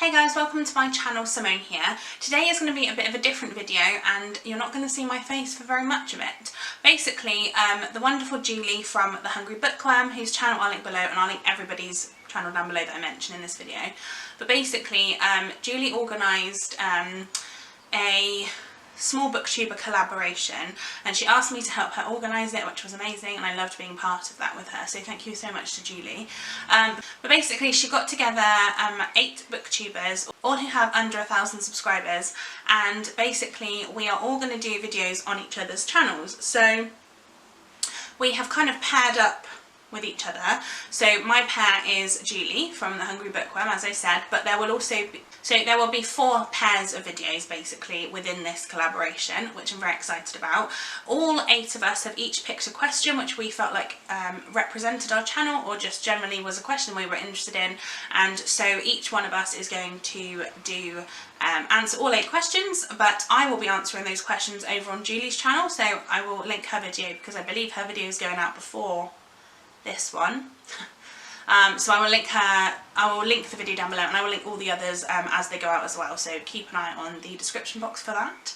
Hey guys, welcome to my channel, Simone here. Today is going to be a bit of a different video and you're not going to see my face for very much of it. Basically, the wonderful Julie from the Hungry Bookworm, whose channel I'll link below, and I'll link everybody's channel down below that I mentioned in this video. But basically, Julie organised a small booktuber collaboration and she asked me to help her organise it, which was amazing, and I loved being part of that with her, so thank you so much to Julie. But basically she got together 8 booktubers, all who have under 1,000 subscribers, and basically we are all going to do videos on each other's channels. So we have kind of paired up with each other. So my pair is Julie from the Hungry Bookworm, as I said, but there will also be, there will be 4 pairs of videos basically within this collaboration, which I'm very excited about. All 8 of us have each picked a question which we felt like represented our channel, or just generally was a question we were interested in, and so each one of us is going to do answer all 8 questions, but I will be answering those questions over on Julie's channel, so I will link her video because I believe her video is going out before this one. So I will link the video down below, and I will link all the others as they go out as well, so keep an eye on the description box for that.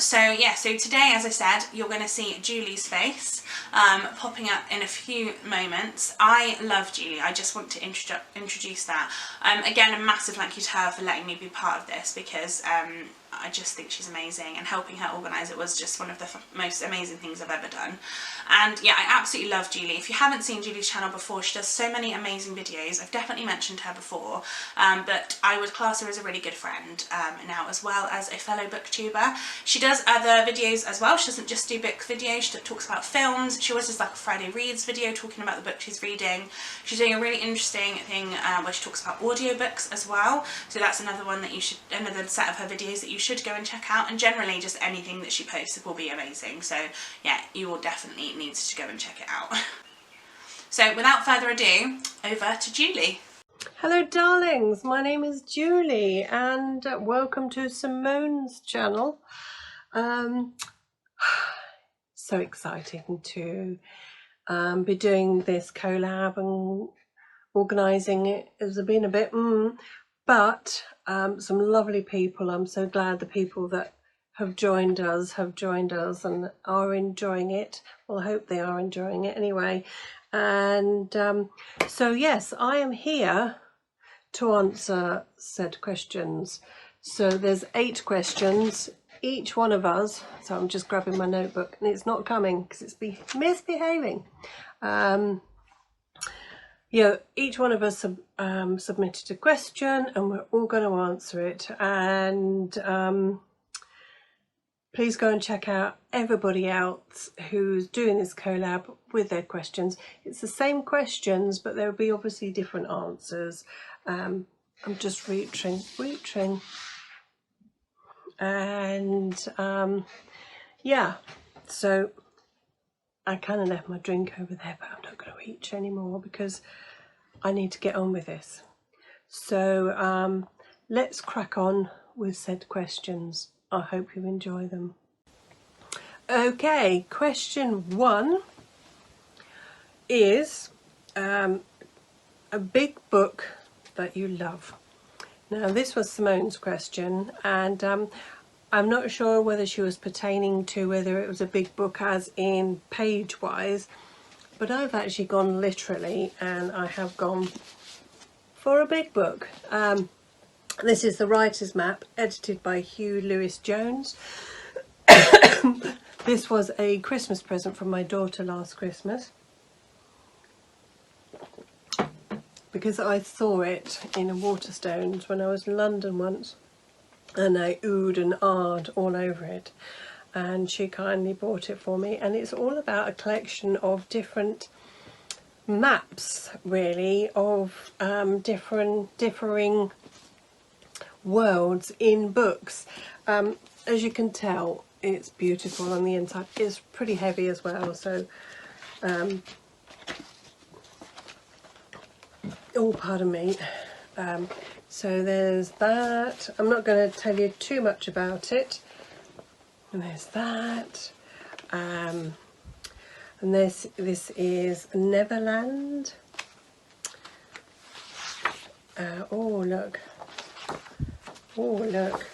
So yeah, so today, as I said, you're going to see Julie's face popping up in a few moments. I love Julie, I just want to introduce that. Again, a massive thank you to her for letting me be part of this, because I just think she's amazing, and helping her organise it was just one of the most amazing things I've ever done. And yeah, I absolutely love Julie. If you haven't seen Julie's channel before, she does so many amazing videos. I've definitely mentioned her before, but I would class her as a really good friend now, as well as a fellow booktuber. She does other videos as well. She doesn't just do book videos, she talks about films. She always does like a Friday Reads video talking about the book she's reading. She's doing a really interesting thing where she talks about audiobooks as well, so that's another one that you should, another set of her videos that you should go and check out, and generally just anything that she posts will be amazing, so yeah, you will definitely need to go and check it out. So without further ado, over to Julie. Hello darlings, my name is Julie and welcome to Simone's channel. So exciting to be doing this collab and organising it. It's been a bit but some lovely people. I'm so glad the people that have joined us and are enjoying it. Well, I hope they are enjoying it anyway. And so yes, I am here to answer said questions. So there's 8 questions, each one of us. So I'm just grabbing my notebook, and it's not coming because it's misbehaving. Yeah, each one of us submitted a question, and we're all going to answer it. And please go and check out everybody else who's doing this collab with their questions. It's the same questions, but there will be obviously different answers. I'm just reaching. And yeah, so I kind of left my drink over there, but I'm not going to reach anymore because I need to get on with this. So let's crack on with said questions. I hope you enjoy them. Okay, question 1 is a big book that you love. Now this was Simone's question, and I'm not sure whether she was pertaining to whether it was a big book as in page wise, but I've actually gone literally, and I have gone for a big book. This is The Writer's Map, edited by Hugh Lewis-Jones. This was a Christmas present from my daughter last Christmas, because I saw it in a Waterstones when I was in London once, and I oohed and ahed all over it, and she kindly bought it for me. And it's all about a collection of different maps, really, of differing worlds in books. As you can tell, it's beautiful on the inside. It's pretty heavy as well, so oh, pardon me. So there's that. I'm not going to tell you too much about it. And there's that. And this is Neverland. Oh look, Oh, look.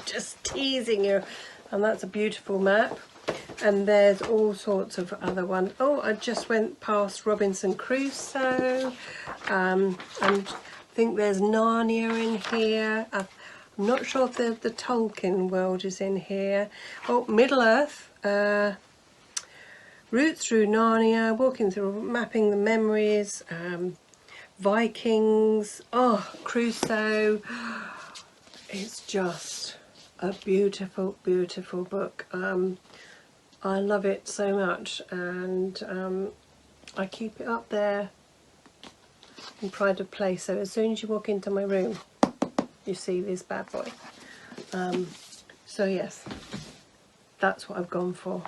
Just teasing you. And that's a beautiful map. And there's all sorts of other ones. Oh, I just went past Robinson Crusoe. And I think there's Narnia in here. I'm not sure if the Tolkien world is in here. Oh, Middle-earth. Routes through Narnia, walking through, mapping the memories. Vikings. Oh, Crusoe. It's just a beautiful, beautiful book. I love it so much, and I keep it up there in pride of place. So as soon as you walk into my room, you see this bad boy. So yes, that's what I've gone for.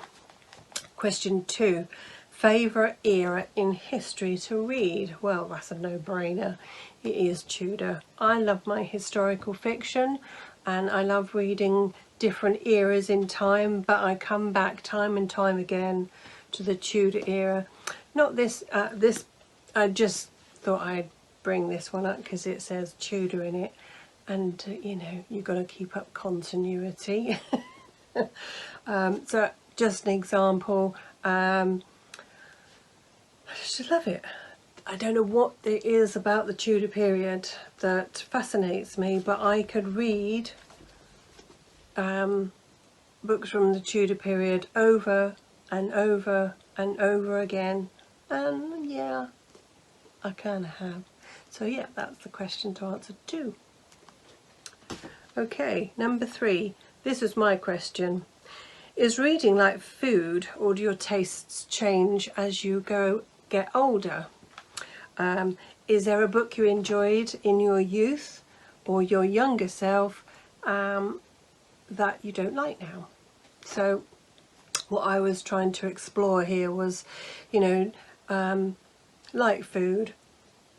Question 2. Favourite era in history to read? Well, that's a no-brainer. It is Tudor. I love my historical fiction, and I love reading different eras in time, but I come back time and time again to the Tudor era. Not this, I just thought I'd bring this one up because it says Tudor in it, and you know, you've got to keep up continuity. So just an example, I just love it. I don't know what it is about the Tudor period that fascinates me, but I could read books from the Tudor period over and over and over again, and yeah, I kind of have. So yeah, that's the question to answer too. Okay, number 3. This is my question. Is reading like food, or do your tastes change as you get older? Is there a book you enjoyed in your youth or your younger self that you don't like now? So what I was trying to explore here was, you know, like food,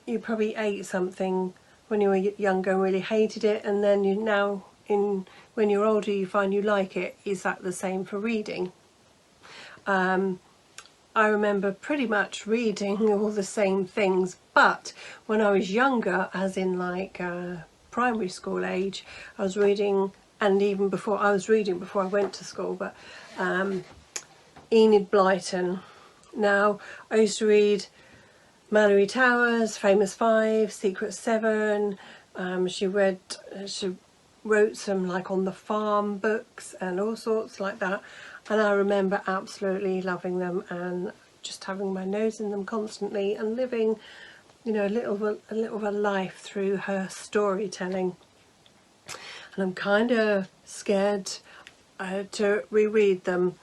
you probably ate something when you were younger and really hated it, and then you now when you're older you find you like it. Is that the same for reading? I remember pretty much reading all the same things, but when I was younger, as in like primary school age, I was reading, and even before I was reading before I went to school, but Enid Blyton. Now, I used to read Malory Towers, Famous Five, Secret Seven. She wrote some like on the farm books and all sorts like that, and I remember absolutely loving them and just having my nose in them constantly and living, you know, a little of a life through her storytelling. And I'm kind of scared to reread them,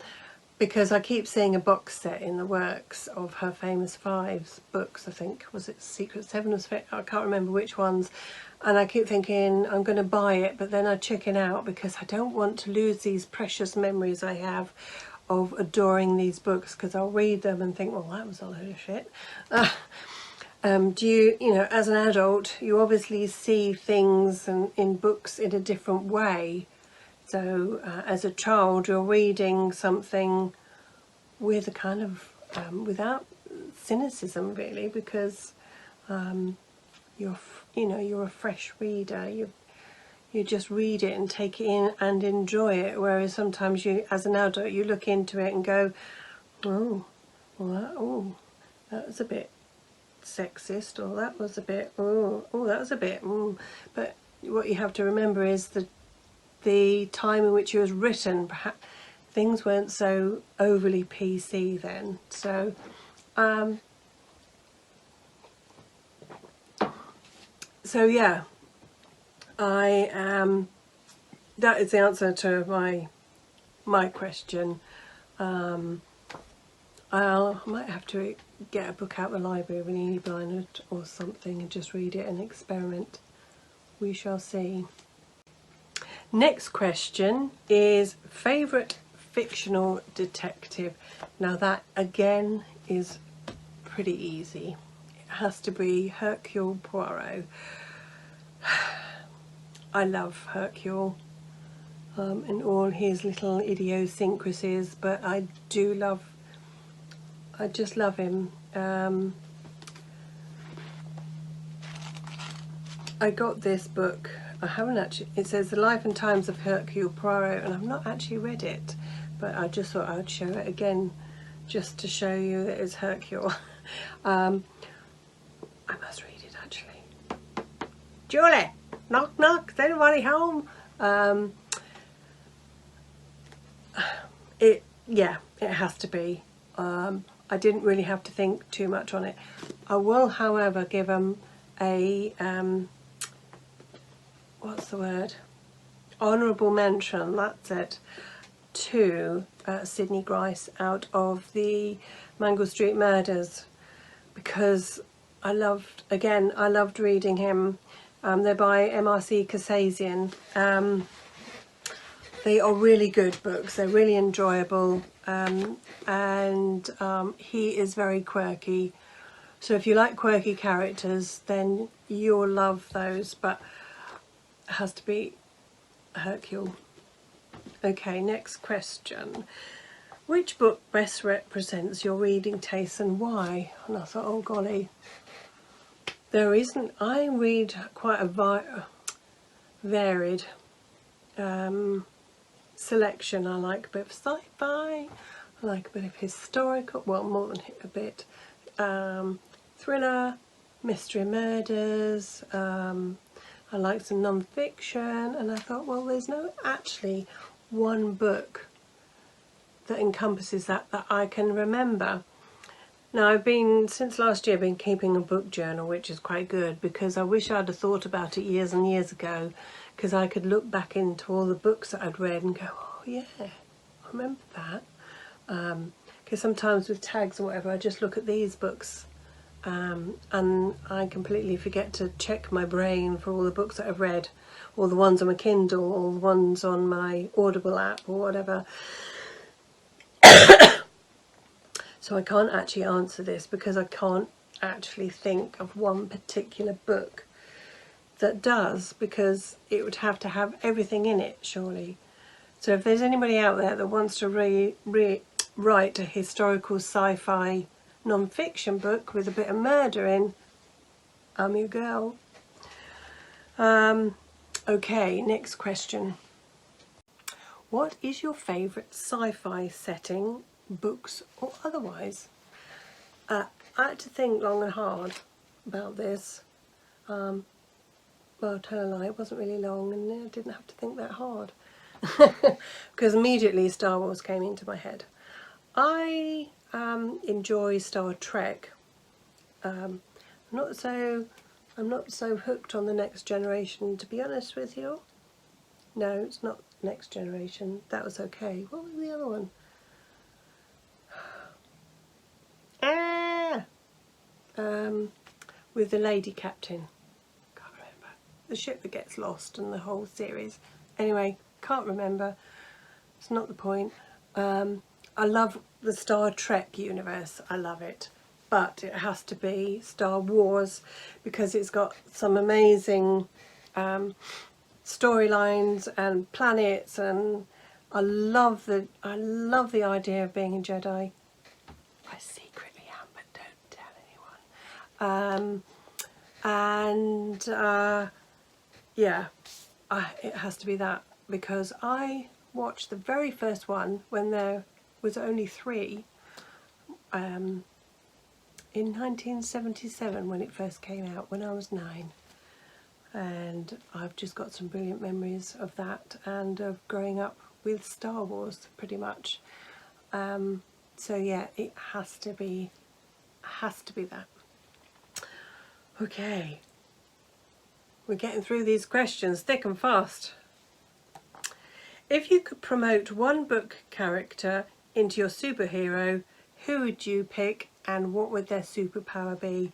because I keep seeing a box set in the works of her Famous Fives books. I think, was it Secret Seven? I can't remember which ones. And I keep thinking I'm going to buy it, but then I chicken out because I don't want to lose these precious memories I have of adoring these books, because I'll read them and think, well, that was a load of shit. You know, as an adult, you obviously see things in books in a different way. So as a child, you're reading something with a kind of, without cynicism really, because you're a fresh reader. You just read it and take it in and enjoy it. Whereas sometimes you, as an adult, you look into it and go, oh, well, that was a bit sexist, or that was a bit, that was a bit. But what you have to remember is that the time in which it was written, perhaps things weren't so overly PC then. So yeah, I am. That is the answer to my question. I might have to get a book out of the library of an Enid Blyton or something and just read it and experiment. We shall see. Next question is favourite fictional detective. Now that again is pretty easy. It has to be Hercule Poirot. I love Hercule and all his little idiosyncrasies, but I just love him. I got this book I haven't actually, it says The Life and Times of Hercule Poirot, and I've not actually read it, but I just thought I'd show it again just to show you that it's Hercule. I must read it actually. Julie, knock knock, is anybody home? It has to be. I didn't really have to think too much on it. I will, however, give them a what's the word? Honourable mention. That's it. To Sidney Grice out of the Mangle Street Murders, because I loved reading him. They're by MRC Kasazian. They are really good books. They're really enjoyable, and he is very quirky. So if you like quirky characters, then you'll love those. But it has to be Hercule. Okay, next question. Which book best represents your reading tastes and why? And I thought, oh golly, there isn't. I read quite a varied selection. I like a bit of sci-fi, I like a bit of historical, well, more than a bit, thriller, mystery murders, I like some non-fiction, and I thought, well, there's no actually one book that encompasses that I can remember. Now, I've been, since last year, been keeping a book journal, which is quite good, because I wish I'd have thought about it years and years ago, because I could look back into all the books that I'd read and go, oh yeah, I remember that. Because sometimes with tags or whatever, I just look at these books and I completely forget to check my brain for all the books that I've read, or the ones on my Kindle, or the ones on my Audible app or whatever. So I can't actually answer this because I can't actually think of one particular book that does, because it would have to have everything in it, surely. So if there's anybody out there that wants to write a historical sci-fi non-fiction book with a bit of murder in, I'm your girl. Okay, next question. What is your favourite sci-fi setting, books or otherwise? I had to think long and hard about this. Well, I'll tell a lie, it wasn't really long, and I didn't have to think that hard. Because immediately Star Wars came into my head. I enjoy Star Trek. I'm not so hooked on the Next Generation, to be honest with you. No, it's not Next Generation. That was okay. What was the other one? With the lady captain. Can't remember. The ship that gets lost and the whole series. Anyway, can't remember. It's not the point. I love the Star Trek universe. I love it. But it has to be Star Wars, because it's got some amazing storylines and planets, and I love the idea of being a Jedi. I secretly am, but don't tell anyone. Yeah, it has to be that, because I watched the very first one when there was only 3 in 1977 when it first came out, when I was 9. And I've just got some brilliant memories of that and of growing up with Star Wars, pretty much. So yeah, it has to be that. Okay, we're getting through these questions thick and fast. If you could promote one book character into your superhero, who would you pick and what would their superpower be?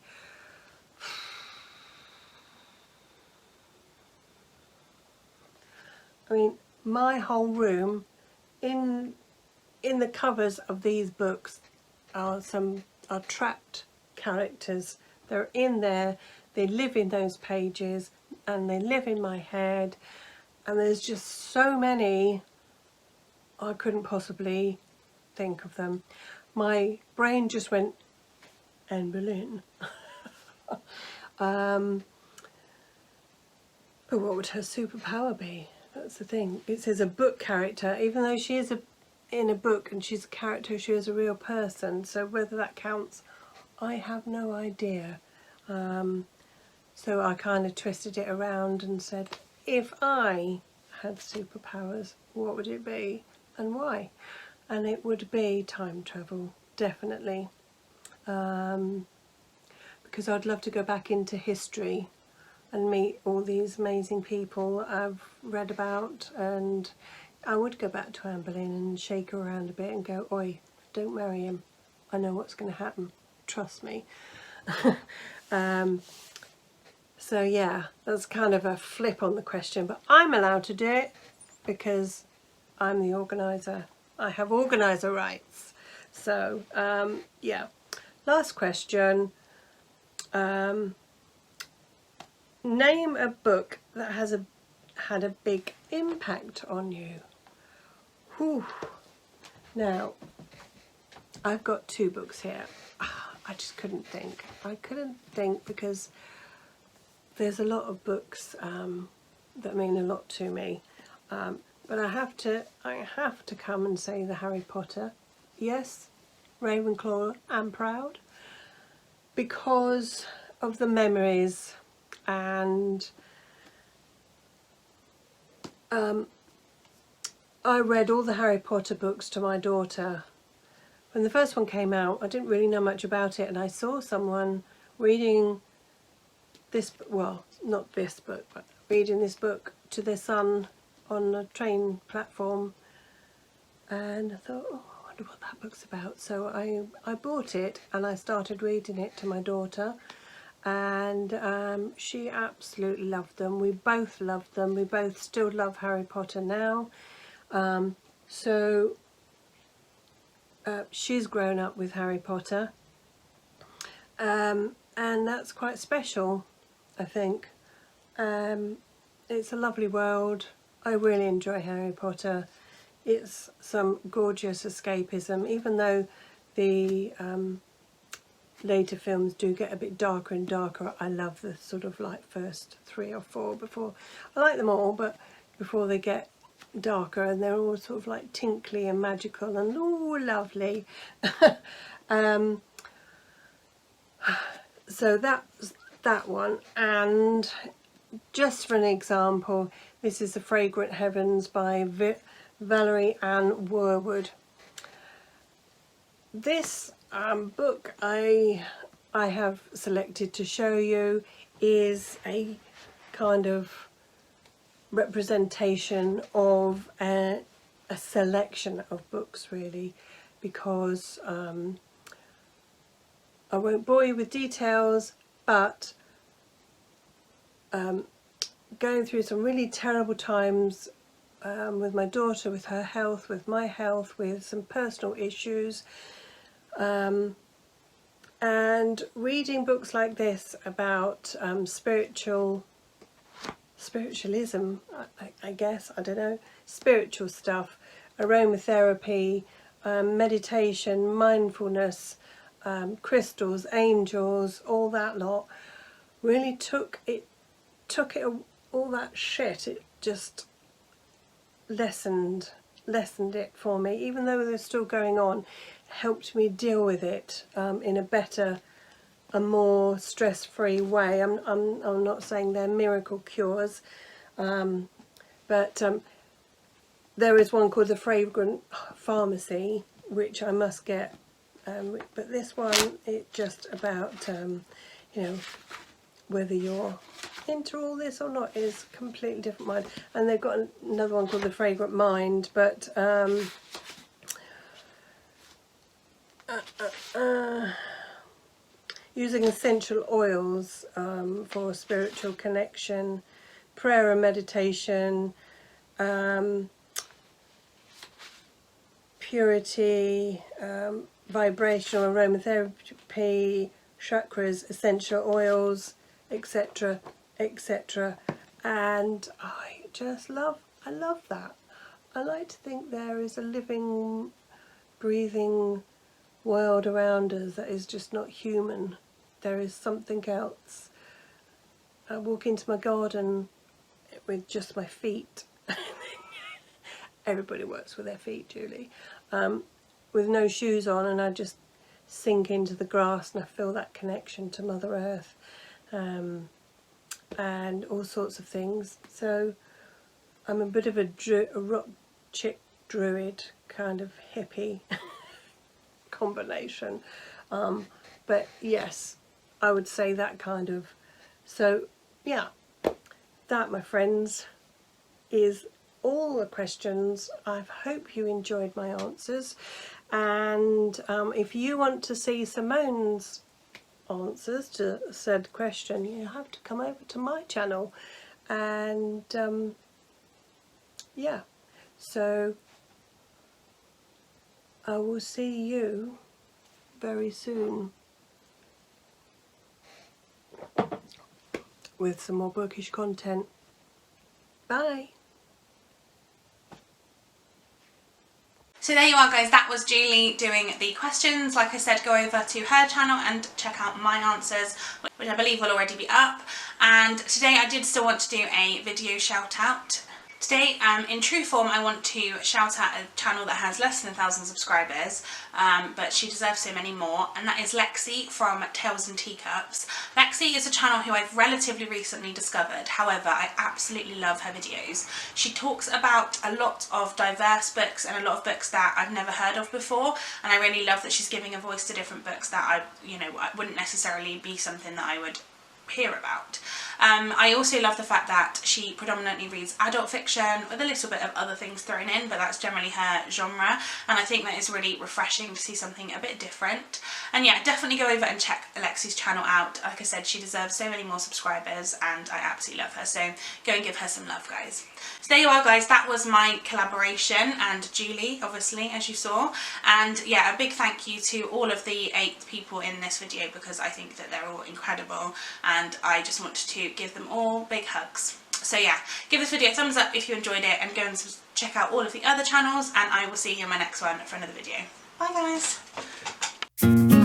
I mean, my whole room, in the covers of these books are trapped characters. They're in there, they live in those pages, and they live in my head, and there's just so many, I couldn't possibly think of them. My brain just went, Anne Boleyn. But what would her superpower be? That's the thing. It says a book character, even though she is in a book and she's a character, she is a real person. So whether that counts, I have no idea. So I kind of twisted it around and said, if I had superpowers, what would it be and why? And it would be time travel, definitely. Because I'd love to go back into history and meet all these amazing people I've read about, and I would go back to Anne Boleyn and shake her around a bit and go, oi, don't marry him. I know what's going to happen. Trust me. So yeah, that's kind of a flip on the question, but I'm allowed to do it because I'm the organiser. I have organiser rights. So yeah, last question. Name a book that has had a big impact on you. Whew. Now, I've got 2 books here. I just couldn't think. I couldn't think because there's a lot of books that mean a lot to me. But I have to come and say the Harry Potter. Yes, Ravenclaw and Proud, because of the memories. And I read all the Harry Potter books to my daughter. When the first one came out, I didn't really know much about it, and I saw someone reading this, well, not this book, but reading this book to their son on a train platform, and I thought, oh, I wonder what that book's about. So I bought it and I started reading it to my daughter, and she absolutely loved them. We both loved them. We both still love Harry Potter now. She's grown up with Harry Potter, and that's quite special, I think. It's a lovely world. I really enjoy Harry Potter. It's some gorgeous escapism, even though the later films do get a bit darker and darker. I love the sort of like first 3 or 4 before. I like them all, but before they get darker, and they're all sort of like tinkly and magical and oh, lovely. So that's that one. And just for an example, this is The Fragrant Heavens by Valerie Ann Woerwood. This book I have selected to show you is a kind of representation of a selection of books, really, because I won't bore you with details, but going through some really terrible times with my daughter, with her health, with my health, with some personal issues, and reading books like this about spiritualism, I guess, I don't know, spiritual stuff, aromatherapy, meditation, mindfulness, crystals, angels, all that lot, really took it all that shit, it just lessened it for me, even though they're still going on. Helped me deal with it in a better, a more stress-free way. I'm not saying they're miracle cures, but there is one called The Fragrant Pharmacy, which I must get, but this one, it's just about you know, whether you're into all this or not is a completely different mind. And they've got another one called The Fragrant Mind, but using essential oils for spiritual connection, prayer and meditation, purity, vibrational aromatherapy, chakras, essential oils, etc, etc. And I love that. I like to think there is a living, breathing world around us that is just not human. There is something else. I walk into my garden with just my feet. Everybody works with their feet, Julie. With no shoes on, and I just sink into the grass and I feel that connection to Mother Earth, and all sorts of things. So I'm a bit of a rock chick druid kind of hippie combination, but yes, I would say that kind of. So yeah, that, my friends, is all the questions. I hope you enjoyed my answers, and if you want to see Simone's answers to said question, you have to come over to my channel, and yeah, so I will see you very soon with some more bookish content. Bye. So there you are, guys, that was Julie doing the questions. Like I said, go over to her channel and check out my answers, which I believe will already be up. And today I did still want to do a video shout out. Today, in true form, I want to shout out a channel that has less than 1,000 subscribers, but she deserves so many more, and that is Lexie from Tales and Teacups. Lexie is a channel who I've relatively recently discovered, however, I absolutely love her videos. She talks about a lot of diverse books and a lot of books that I've never heard of before, and I really love that she's giving a voice to different books that wouldn't necessarily be something that I would hear about. I also love the fact that she predominantly reads adult fiction with a little bit of other things thrown in, but that's generally her genre, and I think that is really refreshing to see something a bit different. And yeah, definitely go over and check Alexie's channel out. Like I said, she deserves so many more subscribers and I absolutely love her, so go and give her some love, guys. So there you are, guys, that was my collaboration, and Julie, obviously, as you saw. And yeah, a big thank you to all of the 8 people in this video, because I think that they're all incredible and I just wanted to give them all big hugs. So yeah, give this video a thumbs up if you enjoyed it, and go and check out all of the other channels, and I will see you in my next one for another video. Bye, guys.